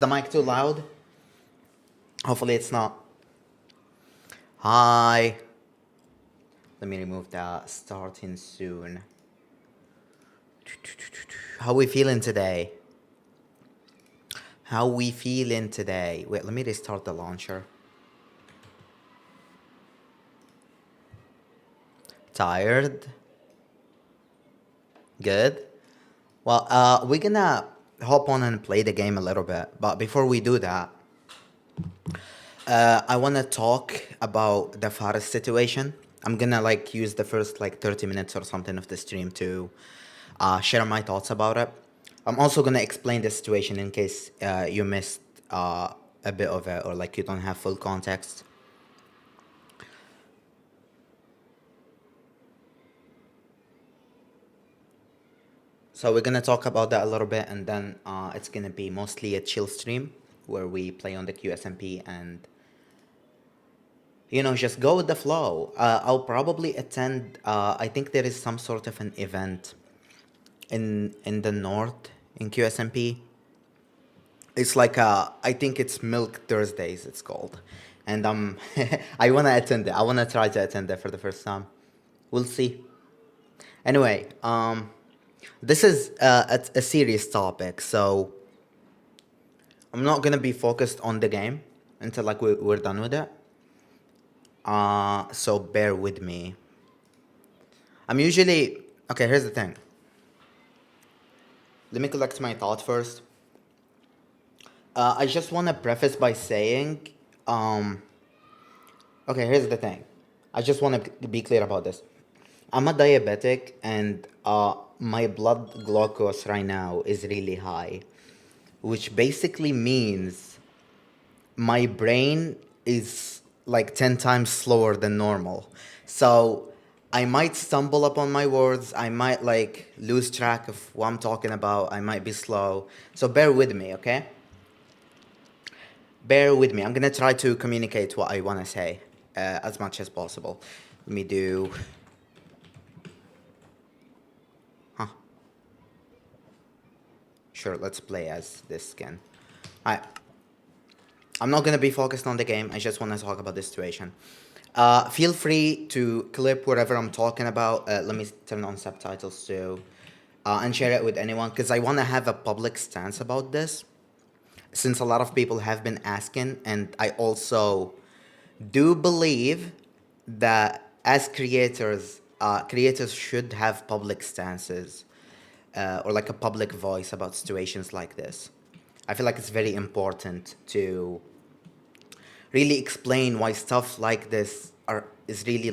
The mic too loud? Hopefully it's not. Hi. Let me remove that. Starting soon. How we feeling today? How we feeling today? Wait, let me restart the launcher. Tired? Good? Well, we're gonna hop on and play the game a little bit. But before we do that, I want to talk about the fariis situation. I'm gonna use the first 30 minutes or something of the stream to share my thoughts about it. I'm also gonna explain the situation in case you missed a bit of it or you don't have full context. So we're gonna talk about that a little bit, and then it's gonna be mostly a chill stream where we play on the QSMP and just go with the flow. I'll probably attend. I think there is some sort of an event in the north in QSMP. It's I think it's Milk Thursdays. It's called, and I wanna attend it. I wanna try to attend it for the first time. We'll see. Anyway, this is a serious topic, so I'm not gonna be focused on the game until we're done with it. So bear with me. I'm usually okay. Here's the thing. Let me collect my thought first. I just want to preface by saying, okay, here's the thing. I just want to be clear about this. I'm a diabetic, and my blood glucose right now is really high, which basically means my brain is 10 times slower than normal. So I might stumble upon my words. I might lose track of what I'm talking about. I might be slow. So bear with me, okay? Bear with me. I'm gonna try to communicate what I want to say as much as possible. Let me do. Huh. Sure, let's play as this skin. Alright. I'm not gonna be focused on the game. I just want to talk about the situation. Feel free to clip whatever I'm talking about. Let me turn on subtitles too, and share it with anyone because I want to have a public stance about this. Since a lot of people have been asking, and I also do believe that as creators, creators should have public stances or a public voice about situations like this. I feel like it's very important to really explain why stuff like this is really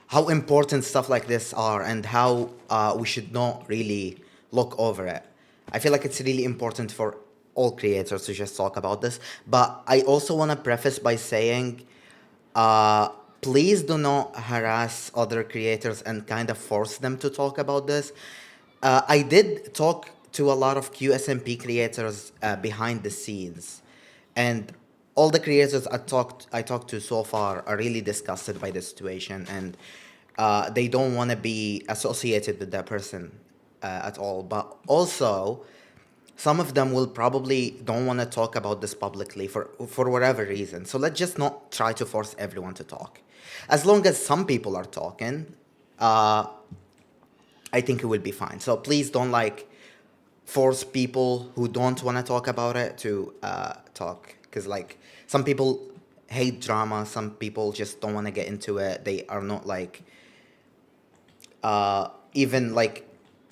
how important stuff like this are and how we should not really look over it. I feel like it's really important for all creators to just talk about this. But I also want to preface by saying, please do not harass other creators and kind of force them to talk about this. I did talk to a lot of QSMP creators behind the scenes, and all the creators I talked to so far are really disgusted by the situation, and they don't want to be associated with that person at all. But also, some of them will probably don't want to talk about this publicly for whatever reason. So let's just not try to force everyone to talk. As long as some people are talking, I think it will be fine. So please don't force people who don't want to talk about it to talk, because some people hate drama. Some people just don't want to get into it. They are not even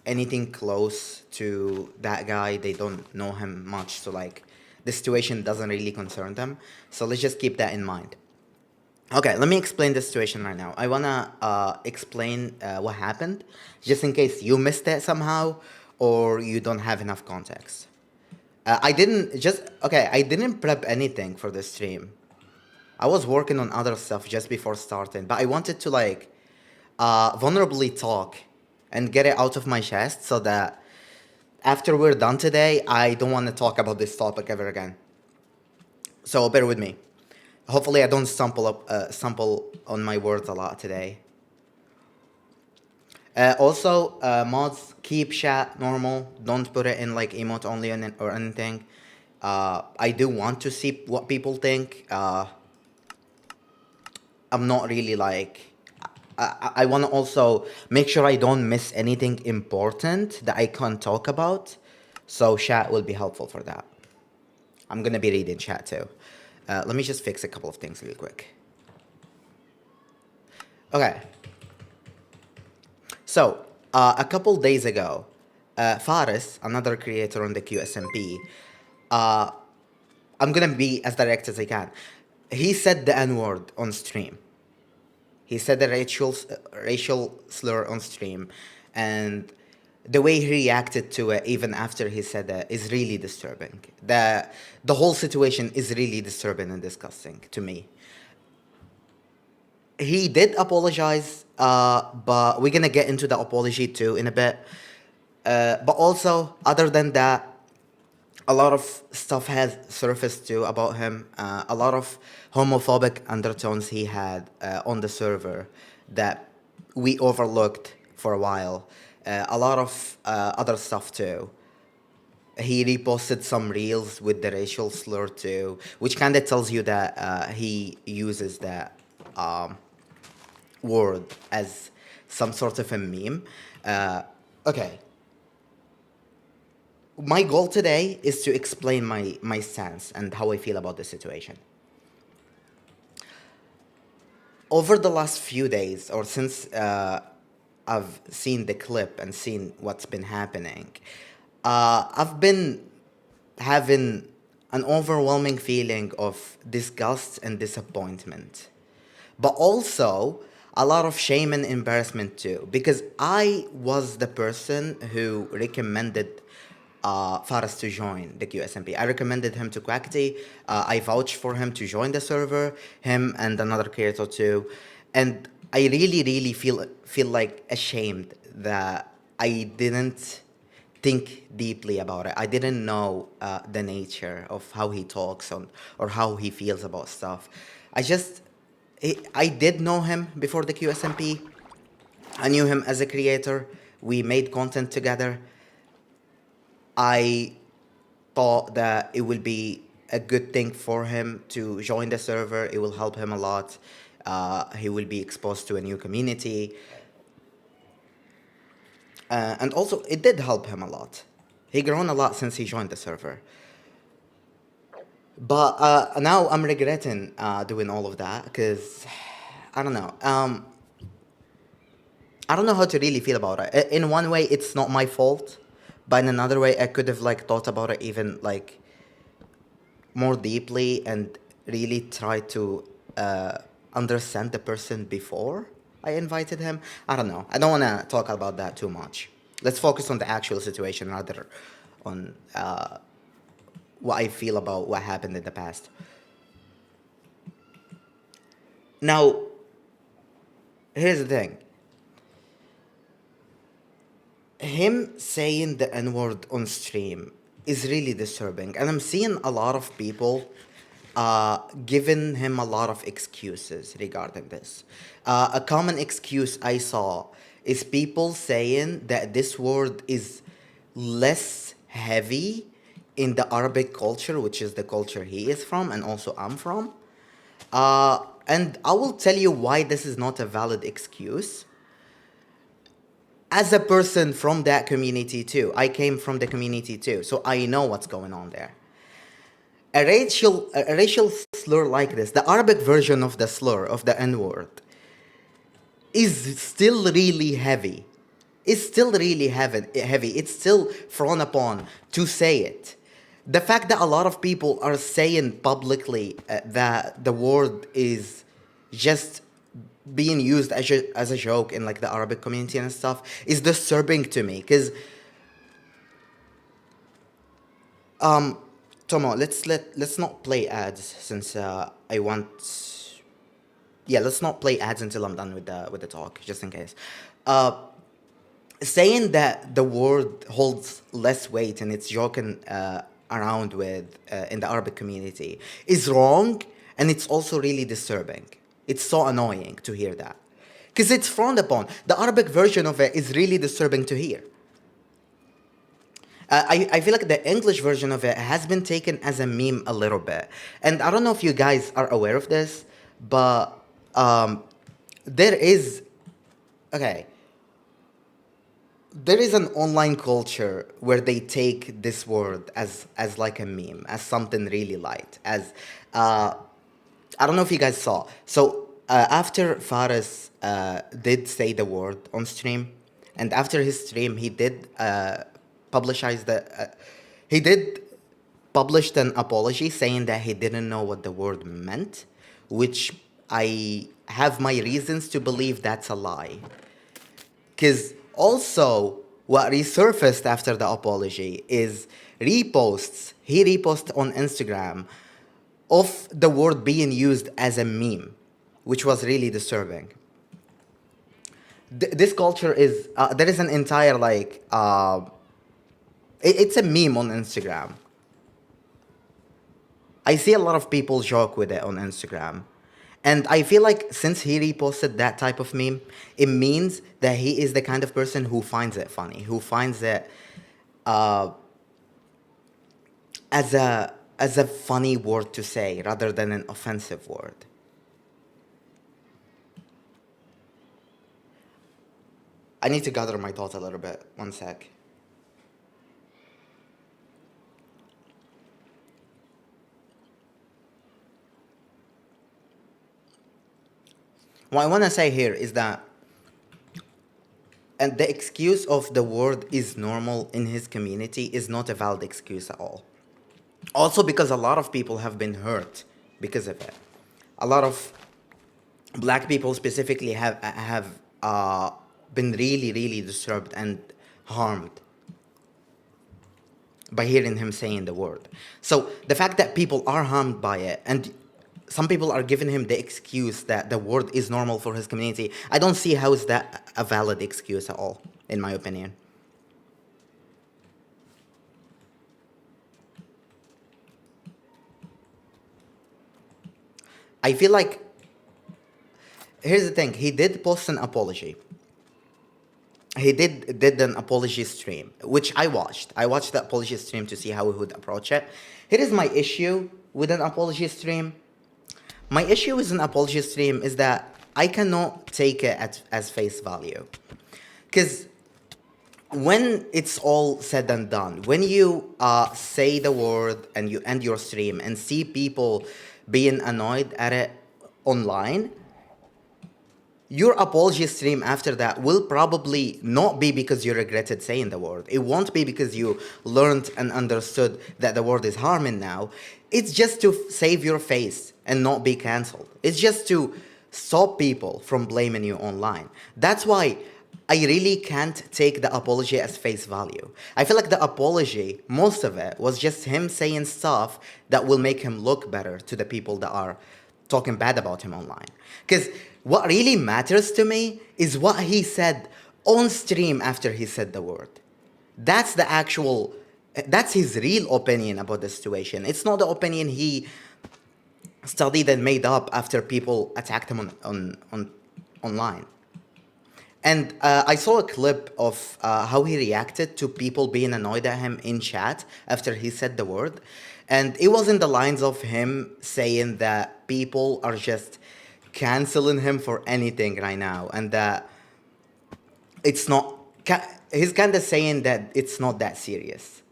anything close to that guy. They don't know him much, so the situation doesn't really concern them. So let's just keep that in mind. Okay, let me explain the situation right now. I wanna explain what happened, just in case you missed it somehow or you don't have enough context. I didn't prep anything for the stream. I was working on other stuff just before starting, but I wanted to vulnerably talk and get it out of my chest so that after we're done today, I don't want to talk about this topic ever again. So bear with me. Hopefully, I don't stumble on my words a lot today. Also, mods, keep chat normal. Don't put it in emote only or anything. I do want to see what people think. I'm not really like. I want to also make sure I don't miss anything important that I can't talk about. So chat will be helpful for that. I'm gonna be reading chat too. Let me just fix a couple of things real quick. Okay. So a couple days ago, Faris, another creator on the QSMP, uh, I'm gonna be as direct as I can. He said the N word on stream. He said the racial slur on stream, and the way he reacted to it, even after he said that, is really disturbing. The whole situation is really disturbing and disgusting to me. He did apologize, but we're gonna get into the apology too in a bit. But also, other than that, a lot of stuff has surfaced too about him. A lot of homophobic undertones he had on the server that we overlooked for a while. A lot of other stuff too. He reposted some reels with the racial slur too, which kind of tells you that he uses that word as some sort of a meme. Okay, my goal today is to explain my stance and how I feel about the situation. Over the last few days, or since I've seen the clip and seen what's been happening, I've been having an overwhelming feeling of disgust and disappointment, but also a lot of shame and embarrassment too, because I was the person who recommended Faras to join the QSMP. I recommended him to Quackity. I vouched for him to join the server, him and another creator too. And I really, really feel like ashamed that I didn't think deeply about it. I didn't know the nature of how he talks on, or how he feels about stuff. I just, I did know him before the QSMP. I knew him as a creator. We made content together. I thought that it will be a good thing for him to join the server. It will help him a lot. He will be exposed to a new community. And also, it did help him a lot. He grown a lot since he joined the server. But now I'm regretting doing all of that because I don't know. I don't know how to really feel about it. In one way, it's not my fault, but in another way, I could have like thought about it even like more deeply and really try to understand the person before I invited him. I don't know. I don't want to talk about that too much. Let's focus on the actual situation rather on what I feel about what happened in the past. Now, here's the thing. Him saying the N word on stream is really disturbing. And I'm seeing a lot of people giving him a lot of excuses regarding this. A common excuse I saw is people saying that this word is less heavy in the Arabic culture, which is the culture he is from, and also I'm from. And I will tell you why this is not a valid excuse. As a person from that community too, I came from the community too, so I know what's going on there. A racial slur like this, the Arabic version of the slur of the N word, is still really heavy. It's still really heavy. It's still frowned upon to say it. The fact that a lot of people are saying publicly that the word is just being used as a joke in like the Arabic community and stuff is disturbing to me because Tomo, let's not play ads since I want. Yeah, let's not play ads until I'm done with the talk, just in case. Uh, Saying that the word holds less weight and it's joking around with in the Arabic community is wrong, and it's also really disturbing. It's so annoying to hear that because it's frowned upon. The Arabic version of it is really disturbing to hear. I feel like the English version of it has been taken as a meme a little bit. And I don't know if you guys are aware of this, but um, there is, okay, there is an online culture where they take this word as like a meme, as something really light, as uh, I don't know if you guys saw. So after Faris did say the word on stream, and after his stream, he did publicize the. He did published an apology saying that he didn't know what the word meant, which I have my reasons to believe that's a lie. Because also, what resurfaced after the apology is reposts. He reposted on Instagram of the word being used as a meme, which was really disturbing. This culture is there is an entire like it's a meme on Instagram. I see a lot of people joke with it on Instagram. And I feel like since he reposted that type of meme, it means that he is the kind of person who finds it funny, who finds it uh, as a funny word to say rather than an offensive word. I need to gather my thoughts a little bit. One sec. What I want to say here is that, and the excuse of the word is normal in his community is not a valid excuse at all. Also, because a lot of people have been hurt because of it. A lot of black people specifically have been really, really disturbed and harmed by hearing him saying the word. So the fact that people are harmed by it and some people are giving him the excuse that the word is normal for his community, I don't see how is that a valid excuse at all, in my opinion. I feel like here's the thing. He did post an apology. He did an apology stream, which I watched. I watched the apology stream to see how he would approach it. Here is my issue with an apology stream. My issue with an apology stream is that I cannot take it as face value. Because when it's all said and done, when you say the word and you end your stream and see people being annoyed at it online, your apology stream after that will probably not be because you regretted saying the word. It won't be because you learned and understood that the word is harming now. It's just to save your face and not be cancelled. It's just to stop people from blaming you online. That's why I really can't take the apology as face value. I feel like the apology, most of it, was just him saying stuff that will make him look better to the people that are talking bad about him online. Because what really matters to me is what he said on stream after he said the word. That's the actual, that's his real opinion about the situation. It's not the opinion he studied and made up after people attacked him on online. And I saw a clip of how he reacted to people being annoyed at him in chat after he said the word. And it was in the lines of him saying that people are just canceling him for anything right now. And that it's not, he's kind of saying that it's not that serious.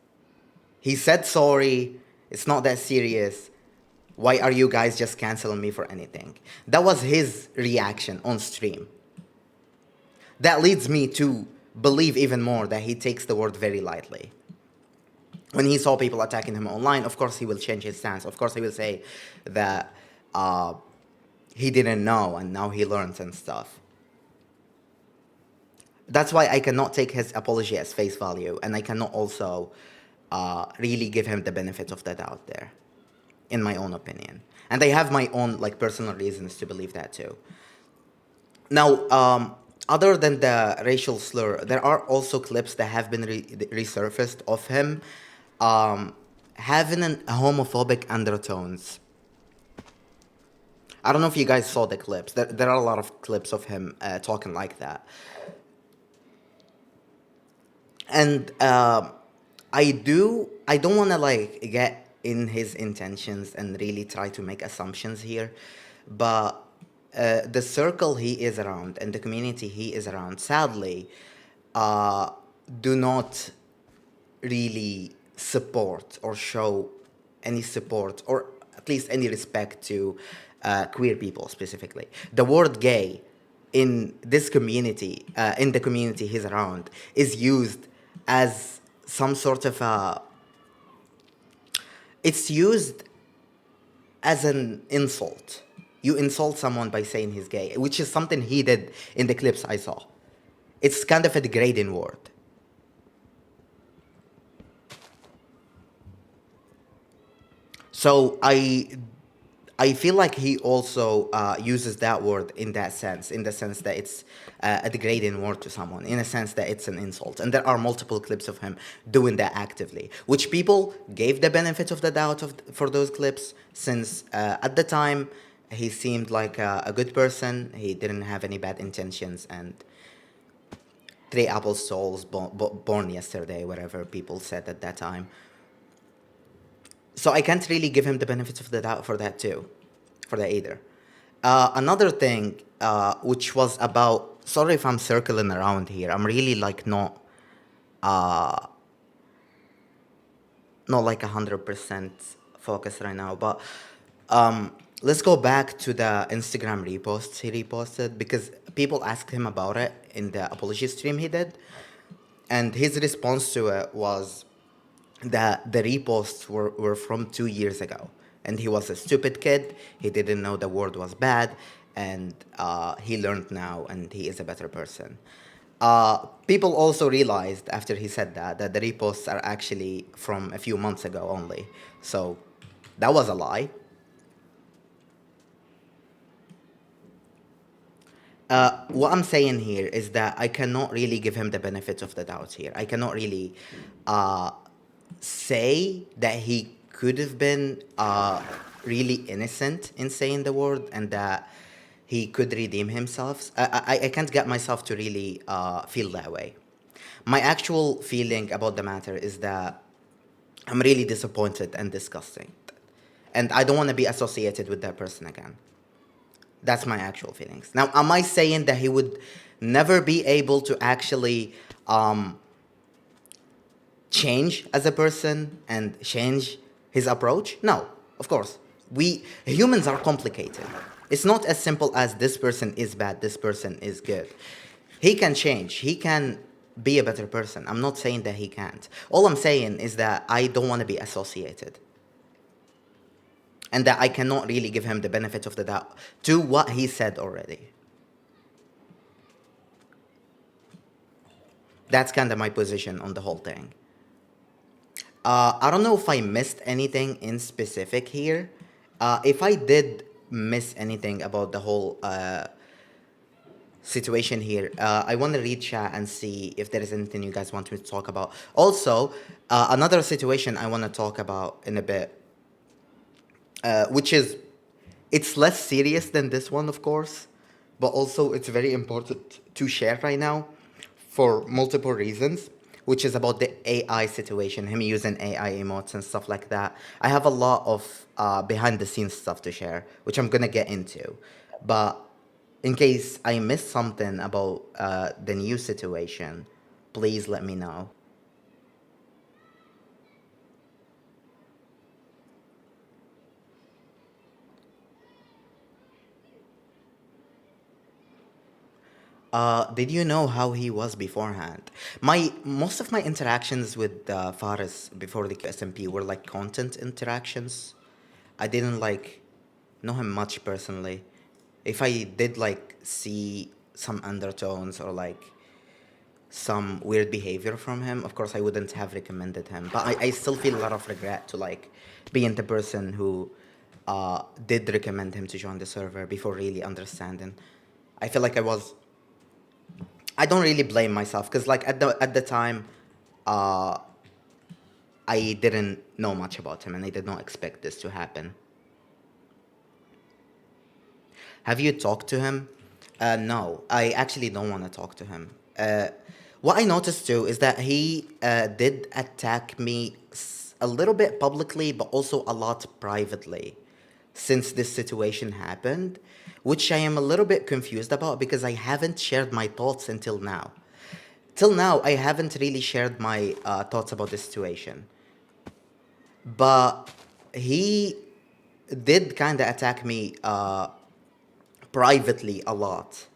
He said sorry, it's not that serious. Why are you guys just canceling me for anything? That was his reaction on stream. That leads me to believe even more that he takes the word very lightly. When he saw people attacking him online, of course he will change his stance. Of course he will say that he didn't know and now he learns and stuff. That's why I cannot take his apology as face value, and I cannot also really give him the benefit of the doubt there, in my own opinion. And I have my own like personal reasons to believe that too. Now, other than the racial slur, there are also clips that have been resurfaced of him having an homophobic undertones. I don't know if you guys saw the clips. There are a lot of clips of him talking like that. And I don't want to like get in his intentions and really try to make assumptions here, but the circle he is around and the community he is around, sadly, uh, do not really support or show any support or at least any respect to queer people specifically. The word gay in this community, in the community he's around, is used as some sort of a. It's used as an insult. You insult someone by saying he's gay, which is something he did in the clips I saw. It's kind of a degrading word. So I feel like he also uses that word in that sense, in the sense that it's a degrading word to someone, in a sense that it's an insult. And there are multiple clips of him doing that actively, which people gave the benefit of the doubt for those clips, since at the time he seemed like a good person. He didn't have any bad intentions, and three apple souls born yesterday, whatever people said at that time. So I can't really give him the benefits of the doubt for that too, for that either. Another thing, which was about, sorry if I'm circling around here. I'm really like uh, not like 100% focused right now. But let's go back to the Instagram reposts he reposted, because people asked him about it in the apology stream he did, and his response to it was that the reposts were from 2 years ago, and he was a stupid kid. He didn't know the word was bad, and he learned now, and he is a better person. People also realized after he said that the reposts are actually from a few months ago only. So that was a lie. What I'm saying here is that I cannot really give him the benefit of the doubt here. I cannot really uh, say that he could have been really innocent in saying the word, and that he could redeem himself. I can't get myself to really feel that way. My actual feeling about the matter is that I'm really disappointed and disgusted, and I don't want to be associated with that person again. That's my actual feelings. Now, am I saying that he would never be able to actually change as a person and change his approach? No, of course. We humans are complicated. It's not as simple as this person is bad, this person is good. He can change. He can be a better person. I'm not saying that he can't. All I'm saying is that I don't want to be associated, and that I cannot really give him the benefit of the doubt to what he said already. That's kind of my position on the whole thing. I don't know if I missed anything in specific here. If I did miss anything about the whole situation here, I want to read chat and see if there is anything you guys want me to talk about. Also, another situation I want to talk about in a bit, which is, it's less serious than this one, of course, but also it's very important to share right now for multiple reasons, which is about the AI situation, him using AI emotes and stuff like that. I have a lot of behind the scenes stuff to share, which I'm gonna get into. But in case I missed something about the new situation, please let me know. Did you know how he was beforehand? My most of my interactions with Faris before the SMP were like content interactions. I didn't like know him much personally. If I did like see some undertones or like some weird behavior from him, of course I wouldn't have recommended him. But I still feel a lot of regret to like being the person who did recommend him to join the server before really understanding. I feel like I don't really blame myself, because like at the time, uh, I didn't know much about him and I did not expect this to happen. Have you talked to him? No, I actually don't want to talk to him. What I noticed too is that he did attack me a little bit publicly, but also a lot privately since this situation happened, which I am a little bit confused about because I haven't shared my thoughts until now. Till now, I haven't really shared my thoughts about the situation. But he did kind of attack me privately a lot.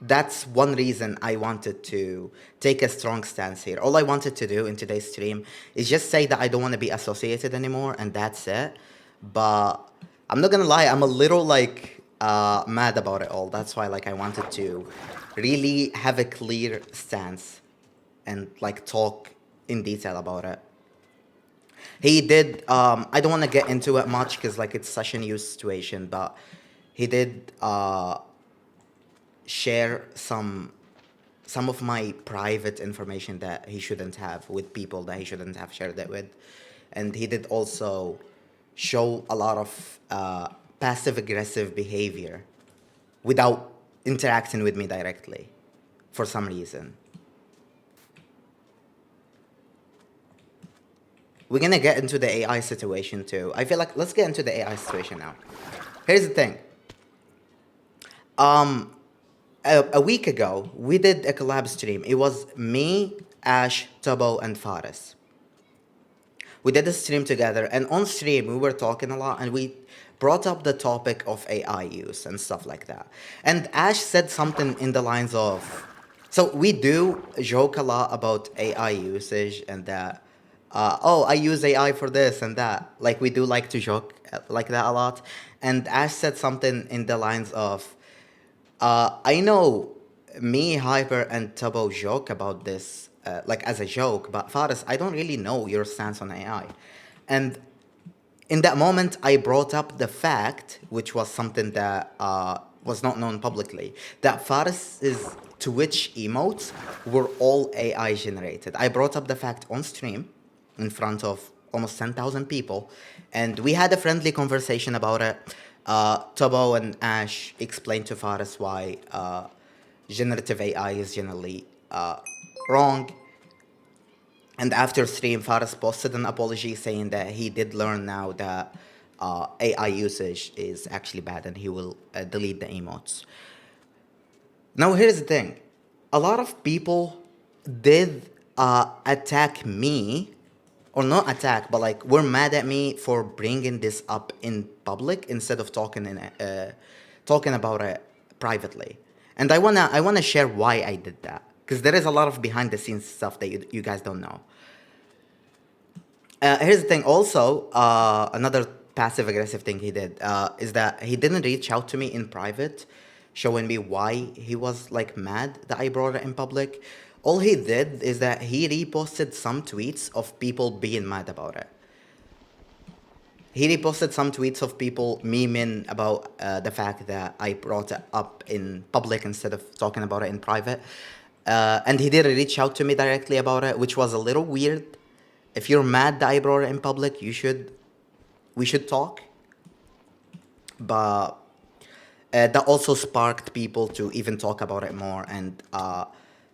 That's one reason I wanted to take a strong stance here. All I wanted to do in today's stream is just say that I don't want to be associated anymore, and that's it. But I'm not gonna lie, I'm a little like mad about it all. That's why like I wanted to really have a clear stance and like talk in detail about it. He did. I don't want to get into it much because like it's such a new situation, but he did share some of my private information that he shouldn't have with people that he shouldn't have shared it with, and he did also show a lot of passive aggressive behavior without interacting with me directly for some reason. We're gonna get into the AI situation too. I feel like let's get into the AI situation now. Here's the thing. Um, a week ago, we did a collab stream. It was me, Ash, Tabo, and Faris. We did a stream together, and on stream, we were talking a lot, and we brought up the topic of AI use and stuff like that. And Ash said something in the lines of, so we do joke a lot about AI usage and that, oh, I use AI for this and that. Like, we do like to joke like that a lot. And Ash said something in the lines of, I know me, Hyper, and Tabo joke about this, like as a joke, but Faris, I don't really know your stance on AI. And in that moment, I brought up the fact, which was something that was not known publicly, that Faris's Twitch emotes were all AI generated. I brought up the fact on stream in front of almost 10,000 people, and we had a friendly conversation about it. Tobo and Ash explained to Faris why generative AI is generally wrong. And after stream, Faris posted an apology saying that he did learn now that AI usage is actually bad and he will delete the emotes. Now, here's the thing. A lot of people did attack me, or not attack, but like were mad at me for bringing this up in public instead of talking about it privately. And I wanna share why I did that because there is a lot of behind the scenes stuff that you guys don't know. Here's the thing. Also, another passive aggressive thing he did is that he didn't reach out to me in private, showing me why he was like mad that I brought it in public. All he did is that he reposted some tweets of people being mad about it. He reposted some tweets of people memeing about the fact that I brought it up in public instead of talking about it in private. And he did reach out to me directly about it, which was a little weird. If you're mad that I brought it in public, we should talk. But that also sparked people to even talk about it more and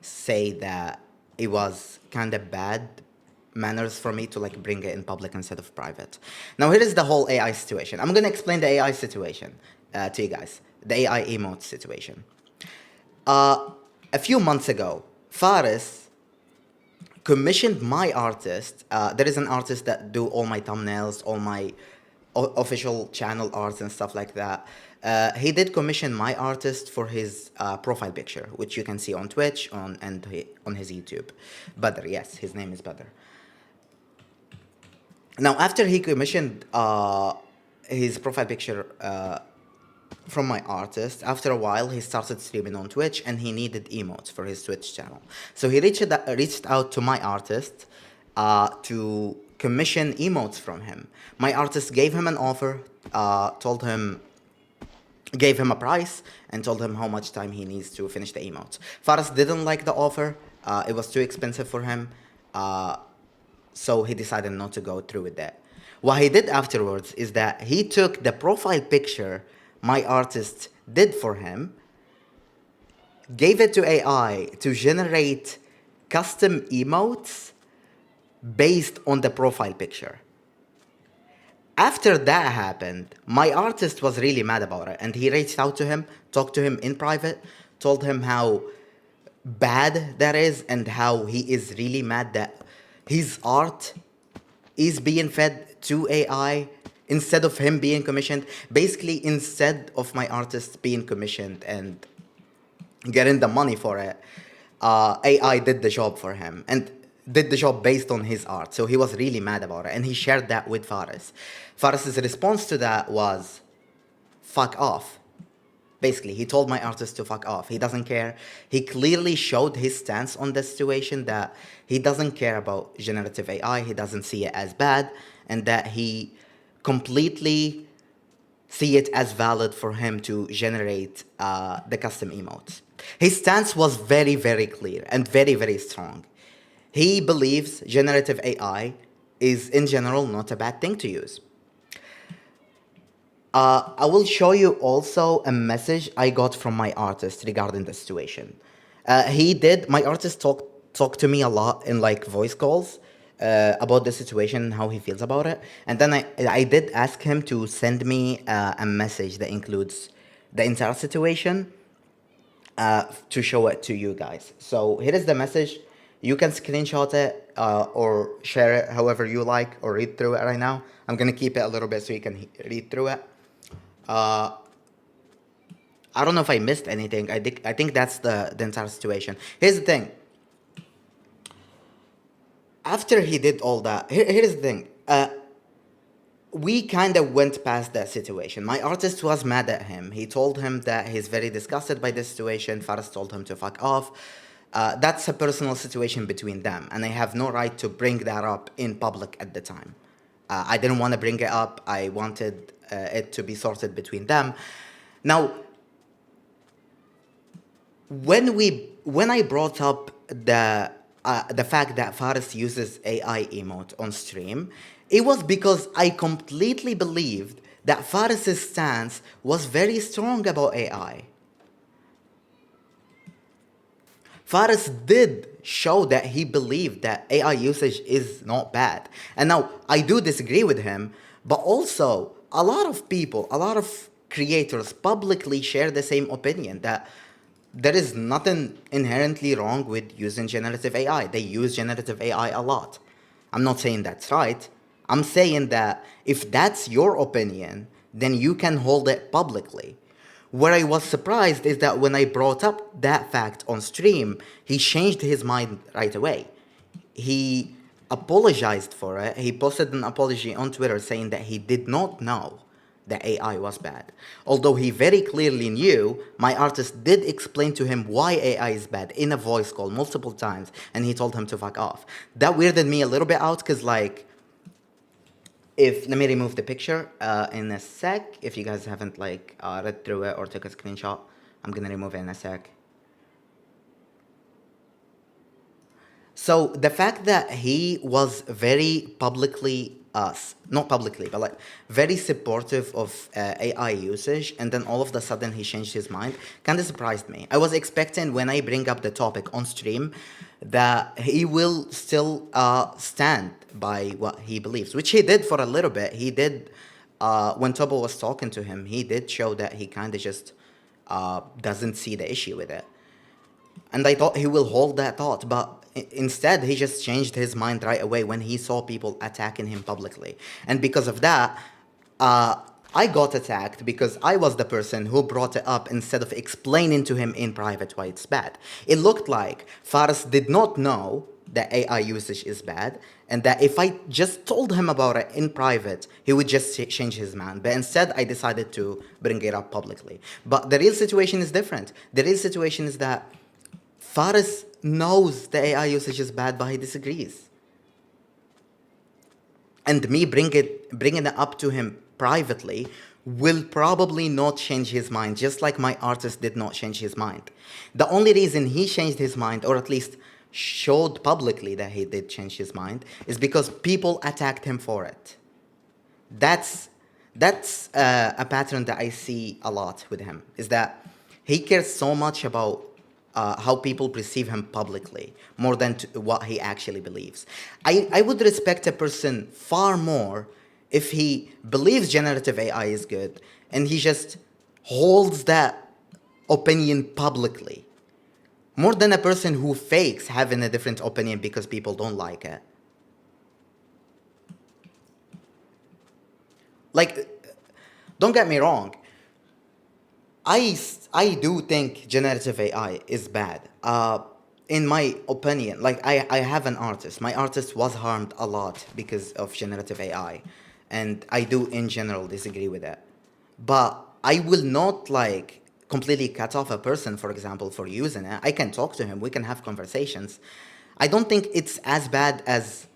say that it was kind of bad manners for me to like bring it in public instead of private. Now here is the whole AI situation. I'm gonna explain the AI situation to you guys. The AI emote situation. A few months ago, Faris commissioned my artist. There is an artist that do all my thumbnails, all my official channel arts and stuff like that. He did commission my artist for his profile picture, which you can see on Twitch on his YouTube. Badr, yes, his name is Badr. Now, after he commissioned his profile picture from my artist, after a while he started streaming on Twitch and he needed emotes for his Twitch channel. So he reached out to my artist to commission emotes from him. My artist gave him an offer, gave him a price, and told him how much time he needs to finish the emotes. Faris didn't like the offer. It was too expensive for him. So he decided not to go through with that. What he did afterwards is that he took the profile picture my artist did for him, gave it to AI to generate custom emotes based on the profile picture. After that happened, my artist was really mad about it, and he reached out to him, talked to him in private, told him how bad that is, and how he is really mad that his art is being fed to AI instead of him being commissioned. Basically, instead of my artist being commissioned and getting the money for it, AI did the job for him and did the job based on his art. So he was really mad about it, and he shared that with Faris. Faris's response to that was, "Fuck off." Basically, he told my artist to fuck off. He doesn't care. He clearly showed his stance on the situation, that he doesn't care about generative AI. He doesn't see it as bad, and that he completely see it as valid for him to generate the custom emotes. His stance was very, very clear and very, very strong. He believes generative AI is, in general, not a bad thing to use. I will show you also a message I got from my artist regarding the situation. My artist talked to me a lot in like voice calls about the situation and how he feels about it. And then I did ask him to send me a message that includes the entire situation to show it to you guys. So here is the message. You can screenshot it or share it however you like, or read through it right now. I'm gonna keep it a little bit so you can read through it. I don't know if I missed anything. I think that's the entire situation. Here's the thing. After he did all that, here's the thing. We kind of went past that situation. My artist was mad at him. He told him that he's very disgusted by this situation. Faris told him to fuck off. That's a personal situation between them, and I have no right to bring that up in public at the time. I didn't want to bring it up. I wanted it to be sorted between them. Now, when I brought up the fact that Faris uses AI emote on stream, it was because I completely believed that Faris's stance was very strong about AI. Faris did show that he believed that AI usage is not bad. And now, I do disagree with him, but also, a lot of people, a lot of creators publicly share the same opinion, that there is nothing inherently wrong with using generative AI. They use generative AI a lot. I'm not saying that's right. I'm saying that if that's your opinion, then you can hold it publicly. Where I was surprised is that when I brought up that fact on stream, he changed his mind right away. He apologized for it. He posted an apology on Twitter saying that he did not know that AI was bad. Although he very clearly knew, my artist did explain to him why AI is bad in a voice call multiple times, and he told him to fuck off. That weirded me a little bit out, because like, let me remove the picture in a sec. If you guys haven't like read through it or took a screenshot, I'm gonna remove it in a sec. So the fact that he was very publicly, not publicly, but like very supportive of AI usage, and then all of a sudden he changed his mind, kind of surprised me. I was expecting, when I bring up the topic on stream, that he will still stand by what he believes, which he did for a little bit. He did, when Tobo was talking to him, he did show that he kind of just doesn't see the issue with it. And I thought he will hold that thought, but instead he just changed his mind right away when he saw people attacking him publicly. And because of that, I got attacked because I was the person who brought it up instead of explaining to him in private why it's bad. It looked like Faris did not know that AI usage is bad, and that if I just told him about it in private, he would just change his mind. But instead, I decided to bring it up publicly. But the real situation is different. The real situation is that Faris knows the AI usage is bad, but he disagrees. And me bringing it up to him privately will probably not change his mind, just like my artist did not change his mind. The only reason he changed his mind, or at least showed publicly that he did change his mind, is because people attacked him for it. That's a pattern that I see a lot with him, is that he cares so much about how people perceive him publicly more than what he actually believes. I would respect a person far more if he believes generative AI is good and he just holds that opinion publicly, more than a person who fakes having a different opinion because people don't like it. Like, don't get me wrong, I do think generative AI is bad. In my opinion, like I have an artist. My artist was harmed a lot because of generative AI, and I do in general disagree with it. But I will not like completely cut off a person, for example, for using it. I can talk to him. We can have conversations. I don't think it's as bad as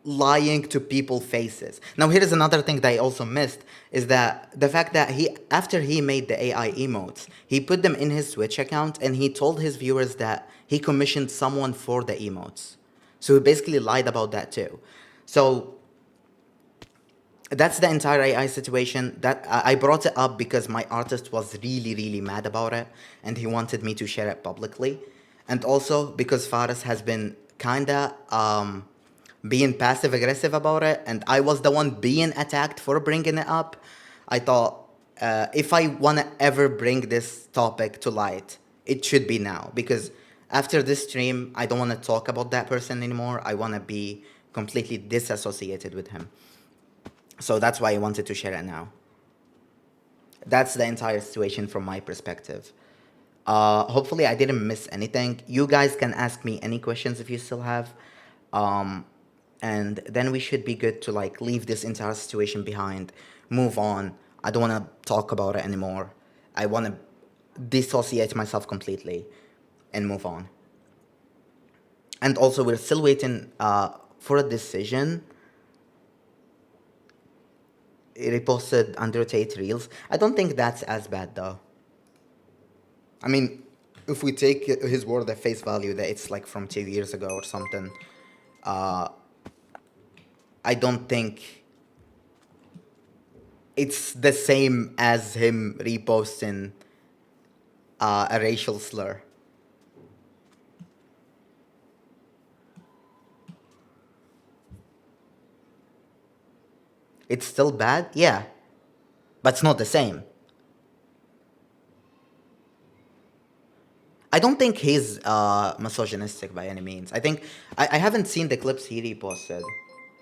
lying to people's faces. Now, here is another thing that I also missed is that the fact that he, after he made the AI emotes, he put them in his Twitch account and he told his viewers that he commissioned someone for the emotes. So he basically lied about that too. So that's the entire AI situation. That I brought it up because my artist was really, really mad about it, and he wanted me to share it publicly, and also because Faris has been kinda being passive aggressive about it, and I was the one being attacked for bringing it up. I thought if I wanna ever bring this topic to light, it should be now because after this stream, I don't want to talk about that person anymore. I want to be completely disassociated with him. So that's why I wanted to share it now. That's the entire situation from my perspective. Hopefully, I didn't miss anything. You guys can ask me any questions if you still have. Um, and then we should be good to like leave this entire situation behind, move on. I don't want to talk about it anymore. I want to dissociate myself completely and move on. And also, we're still waiting for a decision. Reposted under Tate Reels. I don't think that's as bad though. I mean, if we take his word at face value that it's like from 2 years ago or something, uh, I don't think it's the same as him reposting a racial slur. It's still bad, yeah, but it's not the same. I don't think he's misogynistic by any means. I think I haven't seen the clips he reposted.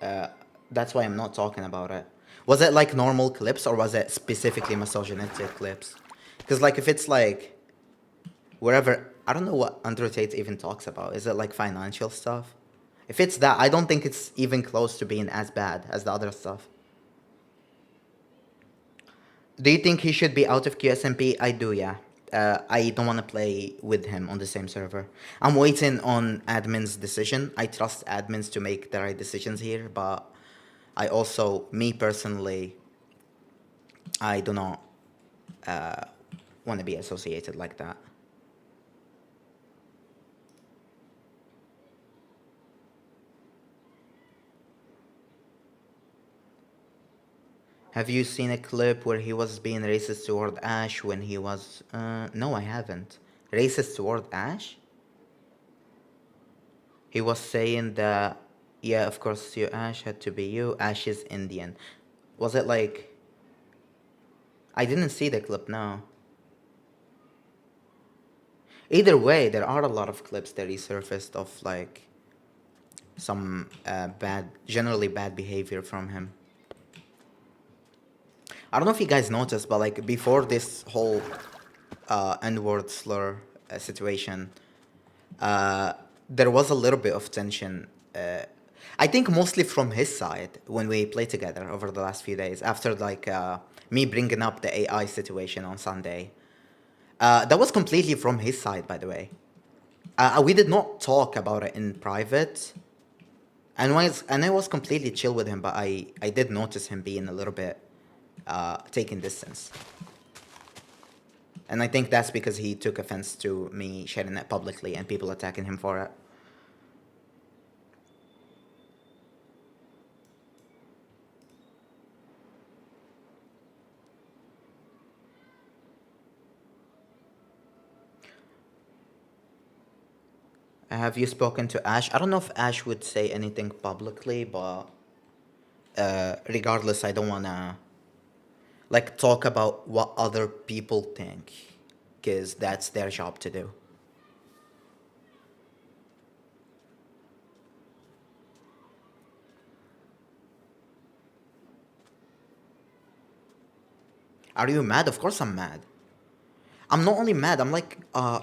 Uh, that's why I'm not talking about it. Was it like normal clips or was it specifically misogynistic clips? Because like if it's like wherever, I don't know what Andrew Tate even talks about. Is it like financial stuff? If it's that, I don't think it's even close to being as bad as the other stuff. Do you think he should be out of QSMP? I do, yeah. I don't want to play with him on the same server. I'm waiting on admin's decision. I trust admins to make the right decisions here, but I also, me personally, I do not want to be associated like that. Have you seen a clip where he was being racist toward Ash when he was... no, I haven't. Racist toward Ash? He was saying that, yeah, of course, you Ash had to be you. Ash is Indian. Was it like... I didn't see the clip, no. Either way, there are a lot of clips that resurfaced of like some bad, generally bad behavior from him. I don't know if you guys noticed, but like before this whole N-word slur situation, uh, there was a little bit of tension. I think mostly from his side when we played together over the last few days after like me bringing up the AI situation on Sunday. That was completely from his side, by the way. We did not talk about it in private, and I was completely chill with him, but I did notice him being a little bit taking distance. And I think that's because he took offense to me sharing it publicly and people attacking him for it. Have you spoken to Ash? I don't know if Ash would say anything publicly, but regardless, I don't wanna like talk about what other people think, because that's their job to do. Are you mad? Of course I'm mad. I'm not only mad. I'm like a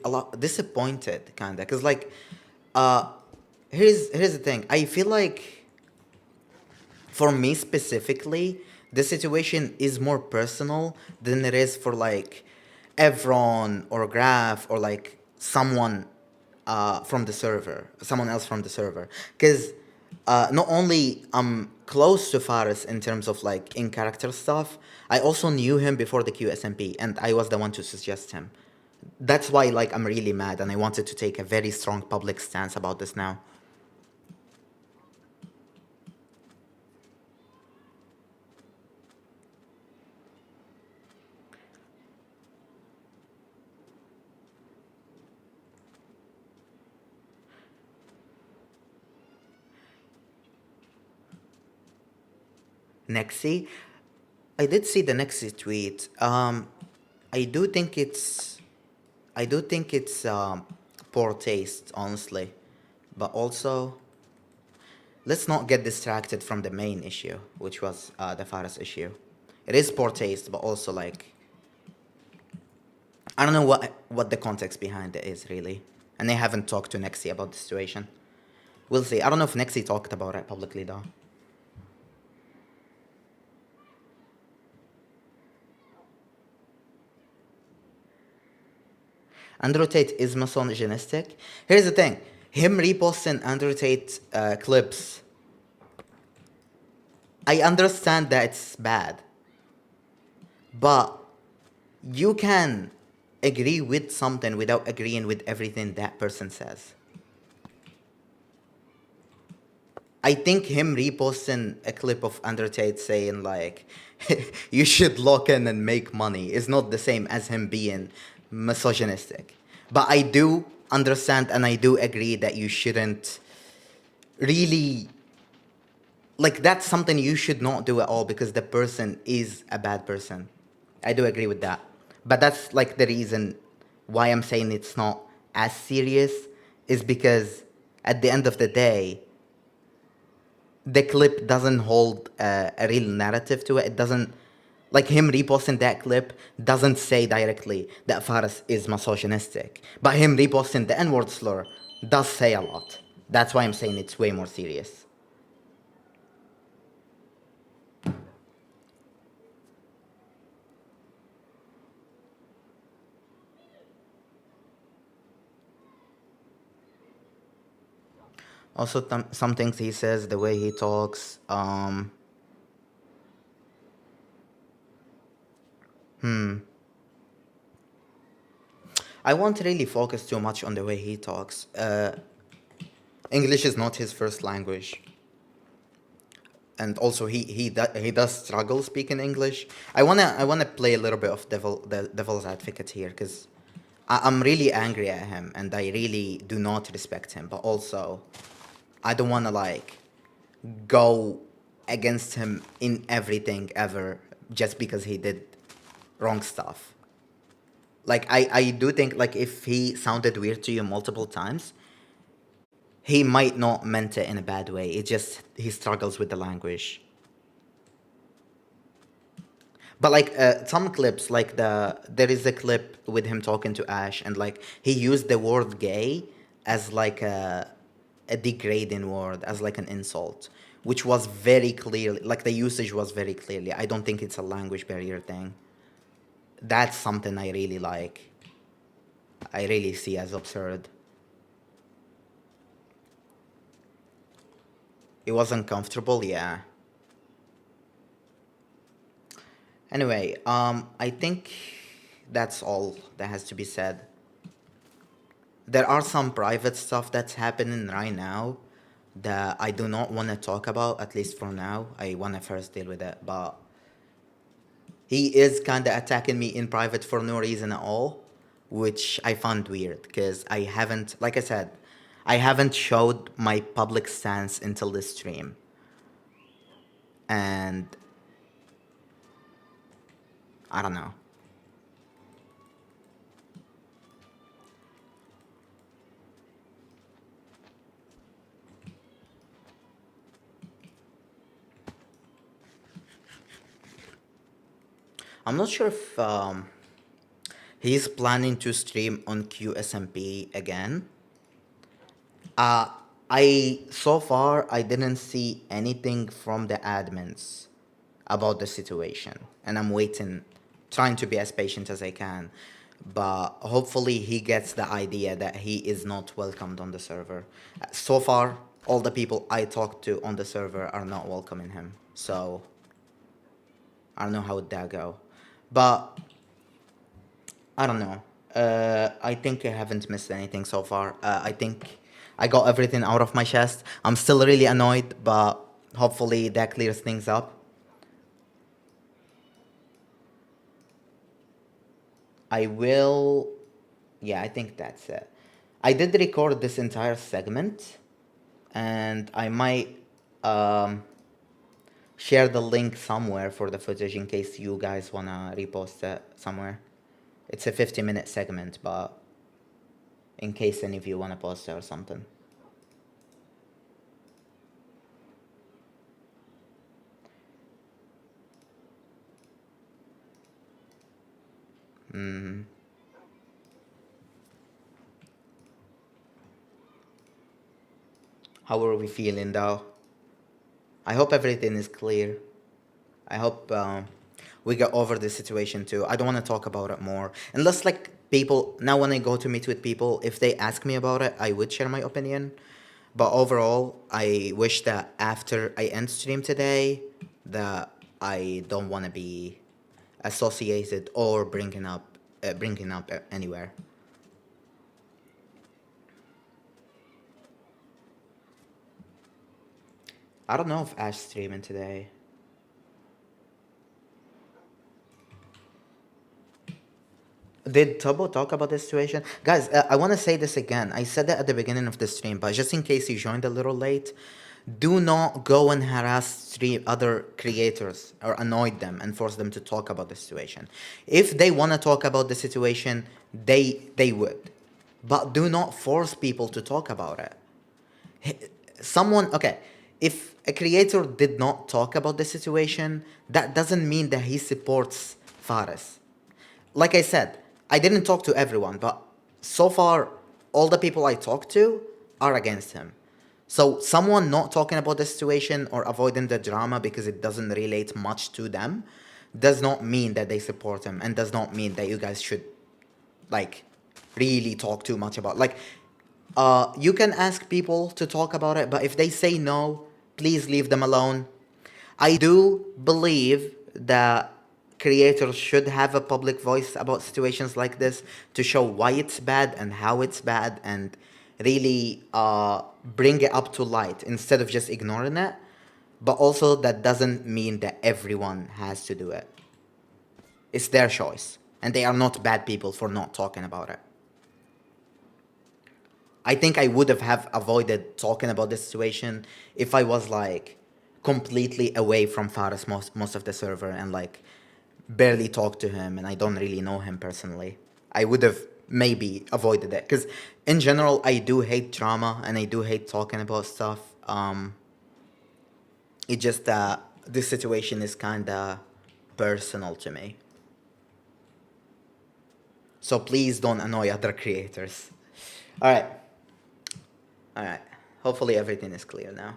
lot disappointed, kinda, because like uh here's the thing. I feel like for me specifically, the situation is more personal than it is for like Evron or Graph or like someone from the server, someone else from the server. Because not only I'm close to Faris in terms of like in character stuff, I also knew him before the QSMP and I was the one to suggest him. That's why like I'm really mad and I wanted to take a very strong public stance about this now. Nexi, I did see the Nexi tweet. I do think it's, I do think it's poor taste, honestly. But also, let's not get distracted from the main issue, which was the Faris issue. It is poor taste, but also like I don't know what the context behind it is really, and they haven't talked to Nexi about the situation. We'll see. I don't know if Nexi talked about it publicly though. Andrew Tate is misogynistic. Here's the thing: him reposting Andrew Tate clips. I understand that it's bad, but you can agree with something without agreeing with everything that person says. I think him reposting a clip of Andrew Tate saying like you should lock in and make money is not the same as him being misogynistic. But I do understand and I do agree that you shouldn't really like that's something you should not do at all because the person is a bad person. I do agree with that. But that's like the reason why I'm saying it's not as serious is because at the end of the day, the clip doesn't hold a real narrative to it. It doesn't, like him reposting that clip doesn't say directly that Faris is misogynistic. But him reposting the N word slur does say a lot. That's why I'm saying it's way more serious. Also, some things he says, the way he talks, I won't really focus too much on the way he talks. English is not his first language, and also he does struggle speaking English. I wanna play a little bit of devil's advocate here because I'm really angry at him and I really do not respect him. But also, I don't wanna like go against him in everything ever just because he did wrong stuff. Like I do think like if he sounded weird to you multiple times, he might not meant it in a bad way. It just he struggles with the language. But like some clips, like there is a clip with him talking to Ash, and like he used the word "gay" as like a degrading word, as like an insult, which was very clearly like the usage was very clearly. I don't think it's a language barrier thing. That's something I really like. I really see as absurd. It was uncomfortable, yeah. Anyway, I think that's all that has to be said. There are some private stuff that's happening right now that I do not want to talk about, at least for now. I want to first deal with it, but he is kind of attacking me in private for no reason at all. which I found weird because I haven't, like I said, I haven't showed my public stance until this stream. And I don't know. I'm not sure if he's planning to stream on QSMP again. Uh, so far I didn't see anything from the admins about the situation, and I'm waiting, trying to be as patient as I can. But hopefully he gets the idea that he is not welcomed on the server. So far, all the people I talked to on the server are not welcoming him. So I don't know how would that go. But I don't know. I think I haven't missed anything so far. I think I got everything out of my chest. I'm still really annoyed, but hopefully that clears things up. I will. Yeah, I think that's it. I did record this entire segment, and I might share the link somewhere for the footage in case you guys wanna repost it somewhere. It's a 50-minute segment, but in case any of you wanna post it or something. How are we feeling though? I hope everything is clear. I hope we get over this situation too. I don't want to talk about it more. Unless, like, people, now when I go to meet with people, if they ask me about it, I would share my opinion. But overall, I wish that after I end stream today, that I don't want to be associated or bringing up anywhere. I don't know if Ash streaming today. Did Tobo talk about this situation? Guys, I want to say this again. I said that at the beginning of the stream, but just in case you joined a little late, do not go and harass other creators or annoy them and force them to talk about the situation. If they want to talk about the situation, they would. But do not force people to talk about it. Someone, okay, if a creator did not talk about the situation, that doesn't mean that he supports Faris. Like I said, I didn't talk to everyone, but so far, all the people I talked to are against him. So someone not talking about the situation or avoiding the drama because it doesn't relate much to them does not mean that they support him, and does not mean that you guys should, like, really talk too much about, like, you can ask people to talk about it, but if they say no, please leave them alone. I do believe that creators should have a public voice about situations like this to show why it's bad and how it's bad, and really bring it up to light instead of just ignoring it. But also, that doesn't mean that everyone has to do it. It's their choice, and they are not bad people for not talking about it. I think I would have avoided talking about this situation if I was, like, completely away from Faris most of the server, and, like, barely talk to him, and I don't really know him personally. I would have maybe avoided it because in general I do hate drama and I do hate talking about stuff. It just this situation is kind of personal to me. So please don't annoy other creators. All right. All right. Hopefully everything is clear now.